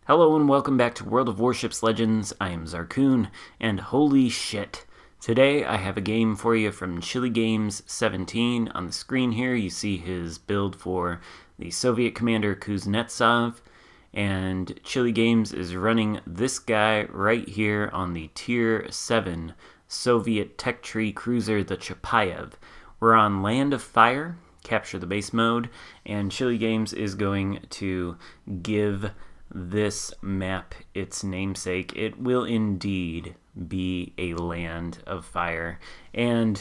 Hello and welcome back to World of Warships Legends. I am Zarkoon, and holy shit. Today I have a game for you from Chili Games 17. On the screen here you see his build for the Soviet commander Kuznetsov, and Chili Games is running this guy right here on the Tier 7 Soviet tech tree cruiser, the Chapayev. We're on Land of Fire, capture the base mode, and Chili Games is going to give this map its namesake. It will indeed be a land of fire. And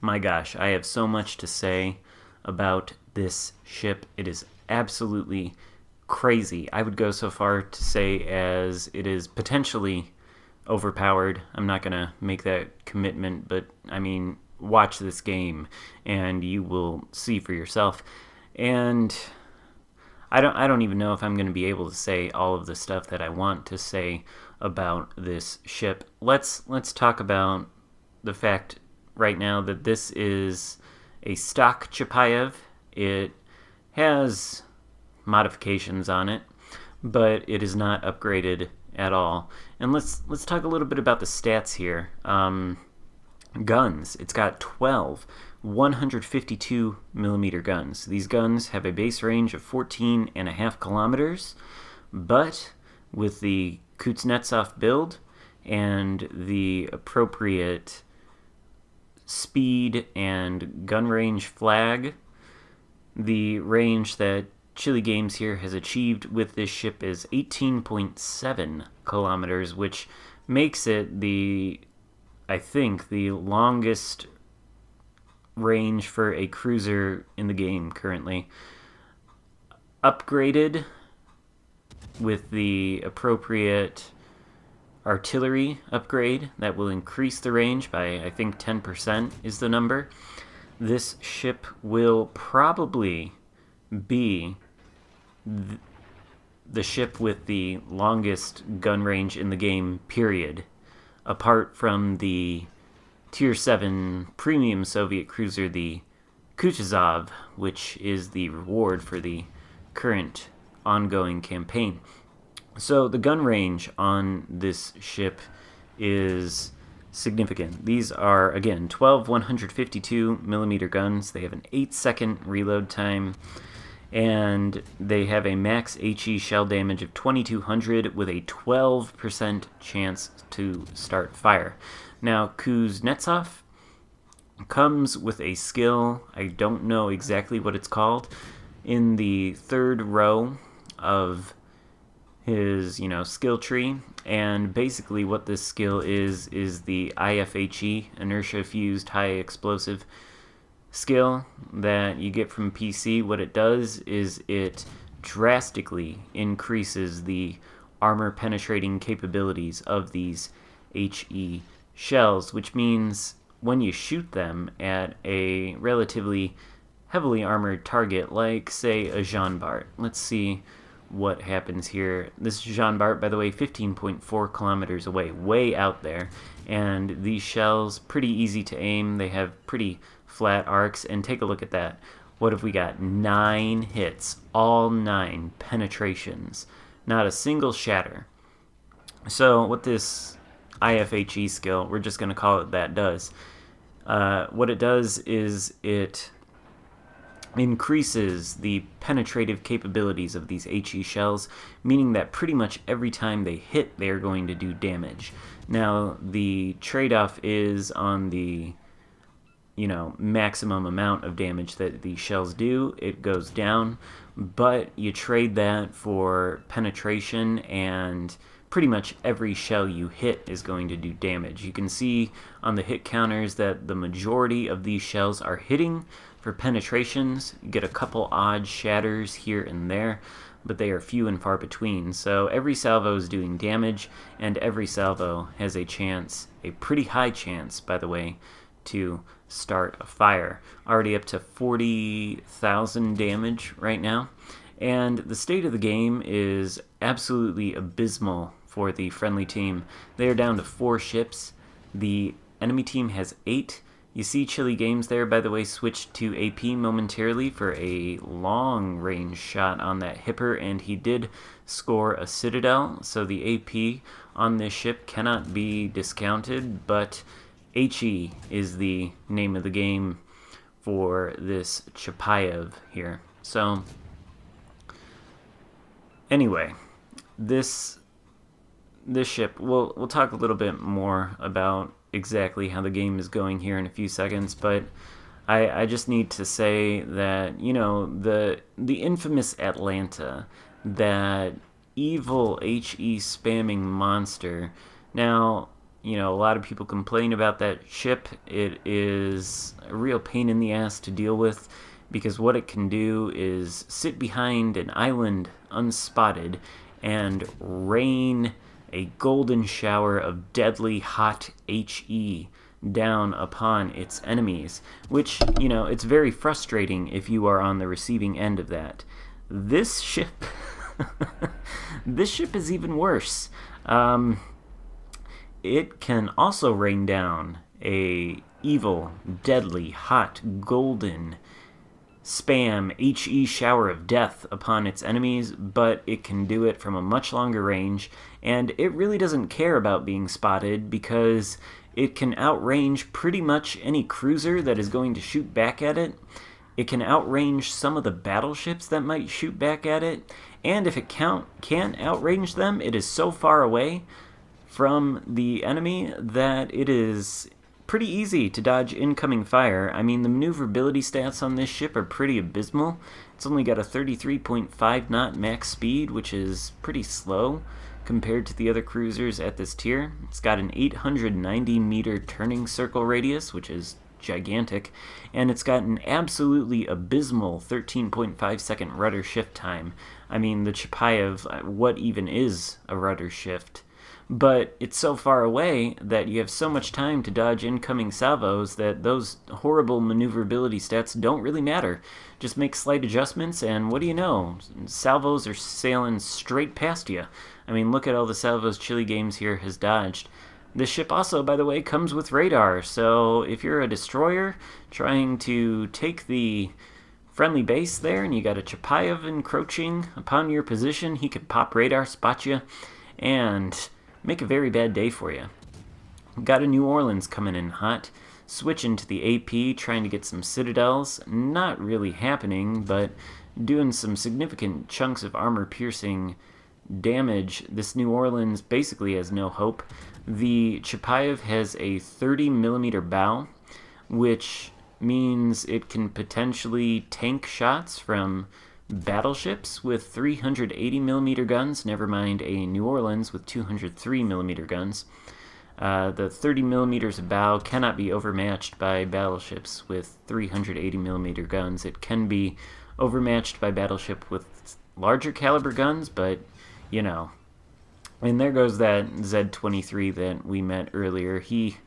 my gosh, I have so much to say about this ship. It is absolutely crazy. I would go so far to say as it is potentially overpowered. I'm not going to make that commitment, but I mean, watch this game and you will see for yourself. And I don't even know if I'm going to be able to say all of the stuff that I want to say about this ship. Let's talk about the fact right now that this is a stock Chapayev. It has modifications on it, but it is not upgraded at all. And let's talk a little bit about the stats here. Guns. It's got 12 152 millimeter guns. These guns have a base range of 14.5 kilometers, but with the Kuznetsov build and the appropriate speed and gun range flag, the range that Chili Games here has achieved with this ship is 18.7 kilometers, which makes it I think the longest range for a cruiser in the game currently. Upgraded with the appropriate artillery upgrade that will increase the range by, I think, 10% is the number. This ship will probably be the ship with the longest gun range in the game, period, apart from the Tier 7 premium Soviet cruiser, the Kutuzov, which is the reward for the current ongoing campaign. So the gun range on this ship is significant. These are, again, 12 152 millimeter guns. They have an 8-second reload time, and they have a max HE shell damage of 2200 with a 12% chance to start fire. Now, Kuznetsov comes with a skill, I don't know exactly what it's called, in the third row of his, skill tree. And basically what this skill is the IFHE, Inertia Fused High Explosive skill that you get from PC. What it does is it drastically increases the armor penetrating capabilities of these HE shells, which means when you shoot them at a relatively heavily armored target, like, say, a Jean Bart. Let's see what happens here. This Jean Bart, by the way, 15.4 kilometers away, way out there, and these shells, pretty easy to aim. They have pretty flat arcs, and take a look at that. What have we got? 9 hits, all 9 penetrations, not a single shatter. So what this IFHE skill, we're just going to call it that, does. What it does is it increases the penetrative capabilities of these HE shells, meaning that pretty much every time they hit, they are going to do damage. Now, the trade-off is on the maximum amount of damage that these shells do. It goes down, but you trade that for penetration, and pretty much every shell you hit is going to do damage. You can see on the hit counters that the majority of these shells are hitting for penetrations. You get a couple odd shatters here and there, but they are few and far between. So every salvo is doing damage, and every salvo has a chance, a pretty high chance, by the way, to start a fire. Already up to 40,000 damage right now. And the state of the game is absolutely abysmal for the friendly team. They are down to 4 ships. The enemy team has 8, You see Chili Games there, by the way, switched to AP momentarily for a long-range shot on that hipper, and he did score a Citadel, so the AP on this ship cannot be discounted, but HE is the name of the game for this Chapayev here. So, anyway, this ship, we'll talk a little bit more about exactly how the game is going here in a few seconds, but I just need to say that, you know, the infamous Atlanta, that evil HE spamming monster. Now, you know, a lot of people complain about that ship. It is a real pain in the ass to deal with, because what it can do is sit behind an island unspotted and rain a golden shower of deadly hot HE down upon its enemies, which, you know, it's very frustrating if you are on the receiving end of that. This ship, this ship is even worse. It can also rain down a evil, deadly, hot, golden spam HE shower of death upon its enemies, but it can do it from a much longer range, and it really doesn't care about being spotted because it can outrange pretty much any cruiser that is going to shoot back at it. It can outrange some of the battleships that might shoot back at it, and if it can't outrange them, it is so far away from the enemy that it is pretty easy to dodge incoming fire. I mean, the maneuverability stats on this ship are pretty abysmal. It's only got a 33.5 knot max speed, which is pretty slow compared to the other cruisers at this tier. It's got an 890 meter turning circle radius, which is gigantic, and it's got an absolutely abysmal 13.5 second rudder shift time. I mean, the Chapayev, what even is a rudder shift? But it's so far away that you have so much time to dodge incoming salvos that those horrible maneuverability stats don't really matter. Just make slight adjustments, and what do you know? Salvos are sailing straight past you. I mean, look at all the salvos Chili Games here has dodged. This ship also, by the way, comes with radar, so if you're a destroyer trying to take the friendly base there and you got a Chapayev encroaching upon your position, he could pop radar, spot you, and make a very bad day for you. Got a New Orleans coming in hot, switching to the AP, trying to get some Citadels. Not really happening, but doing some significant chunks of armor-piercing damage. This New Orleans basically has no hope. The Chapayev has a 30mm bow, which means it can potentially tank shots from battleships with 380mm guns, never mind a New Orleans with 203mm guns. The 30mm of bow cannot be overmatched by battleships with 380mm guns. It can be overmatched by battleship with larger caliber guns, but, you know. And there goes that Z-23 that we met earlier. He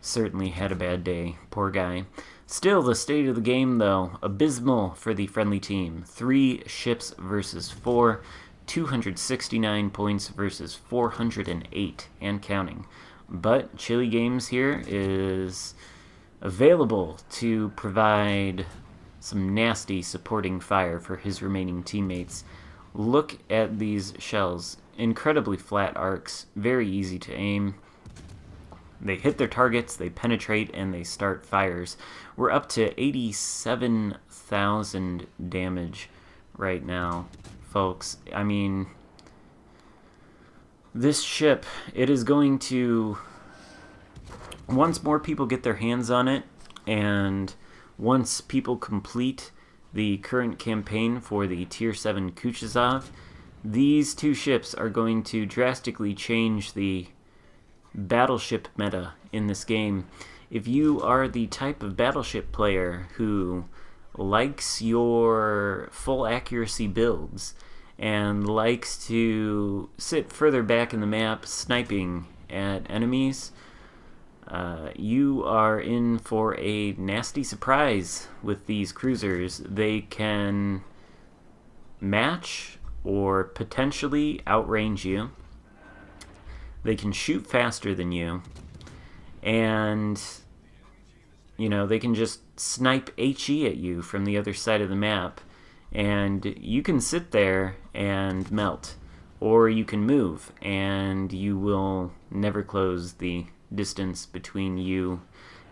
certainly had a bad day. Poor guy. Still, the state of the game, though, abysmal for the friendly team. 3 ships versus 4, 269 points versus 408, and counting. But Chili Games here is available to provide some nasty supporting fire for his remaining teammates. Look at these shells. Incredibly flat arcs, very easy to aim. They hit their targets, they penetrate, and they start fires. We're up to 87,000 damage right now, folks. I mean, this ship, it is going to, once more people get their hands on it, and once people complete the current campaign for the Tier 7 Kuchazov, these 2 ships are going to drastically change the battleship meta in this game. If you are the type of battleship player who likes your full accuracy builds and likes to sit further back in the map sniping at enemies, you are in for a nasty surprise with these cruisers. They can match or potentially outrange you. They can shoot faster than you, and they can just snipe HE at you from the other side of the map, and you can sit there and melt, or you can move, and you will never close the distance between you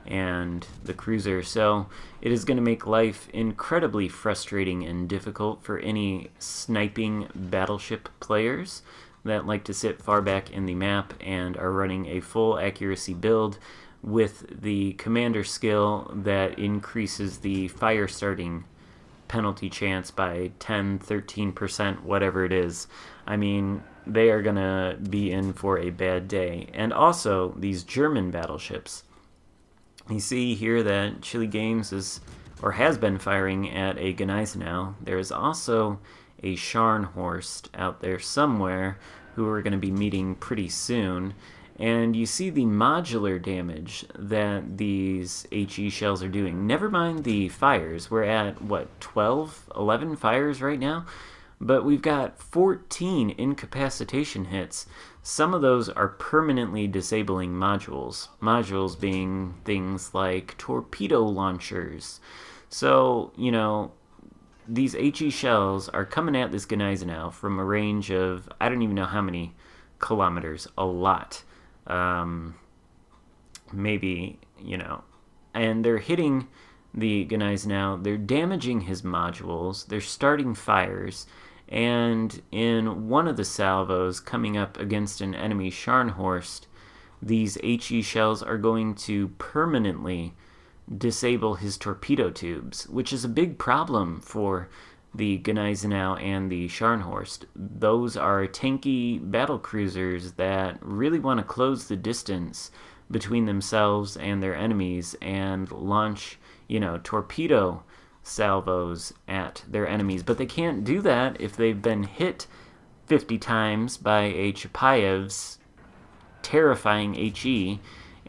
and the cruiser. So it is going to make life incredibly frustrating and difficult for any sniping battleship players that like to sit far back in the map and are running a full accuracy build with the commander skill that increases the fire starting penalty chance by 10, 13%, whatever it is. I mean, they are going to be in for a bad day. And also, these German battleships. You see here that Chile Games has been firing at a Gneisenau. There is also a Scharnhorst out there somewhere who we're going to be meeting pretty soon. And you see the modular damage that these HE shells are doing. Never mind the fires. We're at, 12, 11 fires right now? But we've got 14 incapacitation hits. Some of those are permanently disabling modules. Modules being things like torpedo launchers. So, these HE shells are coming at this Gneisenau from a range of, I don't even know how many kilometers. A lot. Maybe, and they're hitting the Gneisenau, they're damaging his modules, they're starting fires, and in one of the salvos coming up against an enemy Scharnhorst, these HE shells are going to permanently disable his torpedo tubes, which is a big problem for the Gneisenau and the Scharnhorst. Those are tanky battle cruisers that really want to close the distance between themselves and their enemies and launch, torpedo salvos at their enemies. But they can't do that if they've been hit 50 times by a Chapayev's terrifying HE,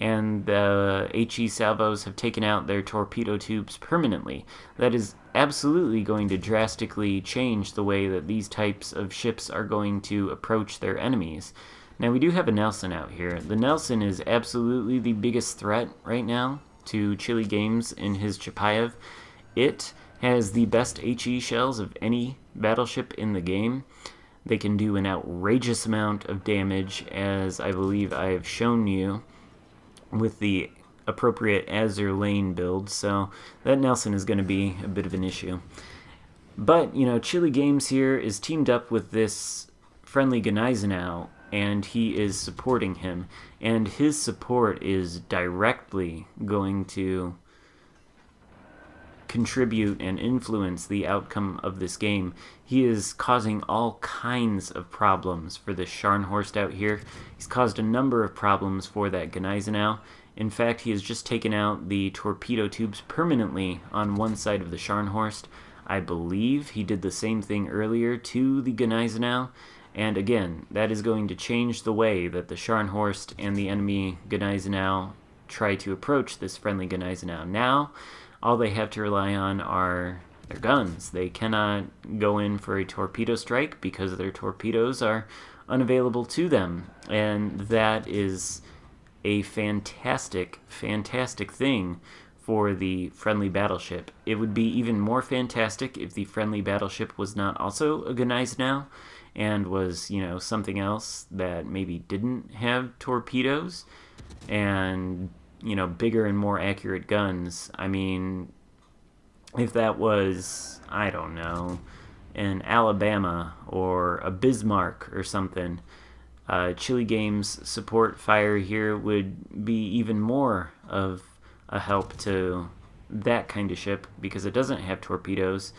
and the HE salvos have taken out their torpedo tubes permanently. That is absolutely going to drastically change the way that these types of ships are going to approach their enemies. Now, we do have a Nelson out here. The Nelson is absolutely the biggest threat right now to Chile Games in his Chapayev. It has the best HE shells of any battleship in the game. They can do an outrageous amount of damage, as I believe I have shown you with the appropriate Azure Lane build, so that Nelson is going to be a bit of an issue. But, Chile Games here is teamed up with this friendly Gneisenau, and he is supporting him, and his support is directly going to contribute and influence the outcome of this game. He is causing all kinds of problems for this Scharnhorst out here. He's caused a number of problems for that Gneisenau. In fact, he has just taken out the torpedo tubes permanently on one side of the Scharnhorst. I believe he did the same thing earlier to the Gneisenau. And again, that is going to change the way that the Scharnhorst and the enemy Gneisenau try to approach this friendly Gneisenau. Now, all they have to rely on are their guns. They cannot go in for a torpedo strike because their torpedoes are unavailable to them. And that is a fantastic, fantastic thing for the friendly battleship. It would be even more fantastic if the friendly battleship was not also a Gneisenau and was, something else that maybe didn't have torpedoes and, bigger and more accurate guns. I mean, if that was, I don't know, an Alabama or a Bismarck or something, Chile Games support fire here would be even more of a help to that kind of ship because it doesn't have torpedoes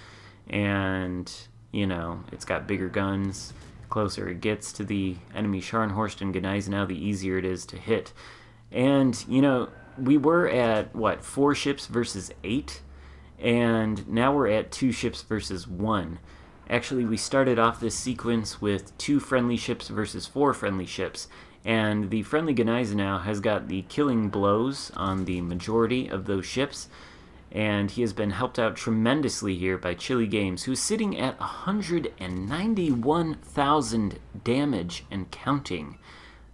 and, it's got bigger guns. Closer it gets to the enemy Scharnhorst and Gneisenau, the easier it is to hit. And, we were at, 4 ships versus 8? And now we're at 2 ships versus 1. Actually, we started off this sequence with 2 friendly ships versus 4 friendly ships. And the friendly Gneisenau has got the killing blows on the majority of those ships. And he has been helped out tremendously here by Chile Games, who's sitting at 191,000 damage and counting.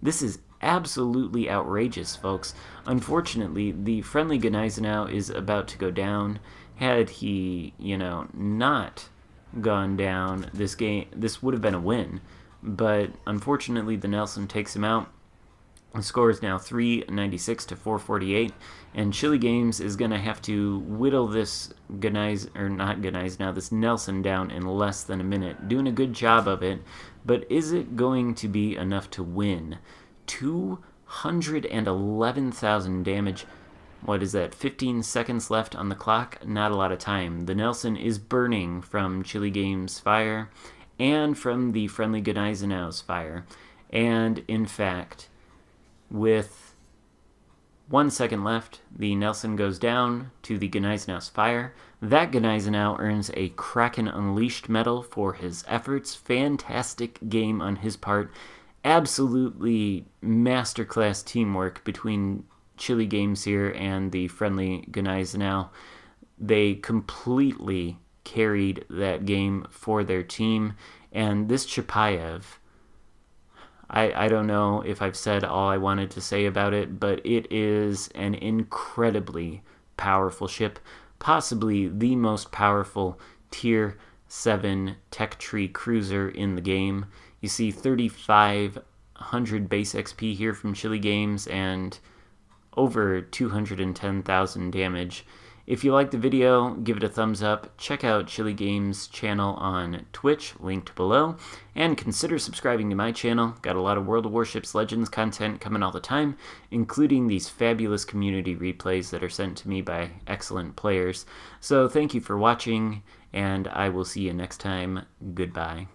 This is absolutely outrageous, folks. Unfortunately, the friendly Gneisenau is about to go down. Had he, not gone down, this would have been a win. But unfortunately, the Nelson takes him out. The score is now 396 to 448, and Chili Games is going to have to whittle this this Nelson down in less than a minute. Doing a good job of it, but is it going to be enough to win? 211,000 damage. What is that? 15 seconds left on the clock? Not a lot of time. The Nelson is burning from Chili Games' fire and from the friendly Gneisenau's fire. And in fact, with 1 second left, the Nelson goes down to the Gneisenau's fire. That Gneisenau earns a Kraken Unleashed medal for his efforts. Fantastic game on his part. Absolutely masterclass teamwork between Chili Games here and the friendly Gneisenau. They completely carried that game for their team. And this Chapayev, I don't know if I've said all I wanted to say about it, but it is an incredibly powerful ship, possibly the most powerful Tier 7 tech tree cruiser in the game. You see 3,500 base XP here from Chili Games and over 210,000 damage. If you liked the video, give it a thumbs up. Check out Chili Games' channel on Twitch, linked below, and consider subscribing to my channel. Got a lot of World of Warships Legends content coming all the time, including these fabulous community replays that are sent to me by excellent players. So thank you for watching, and I will see you next time. Goodbye.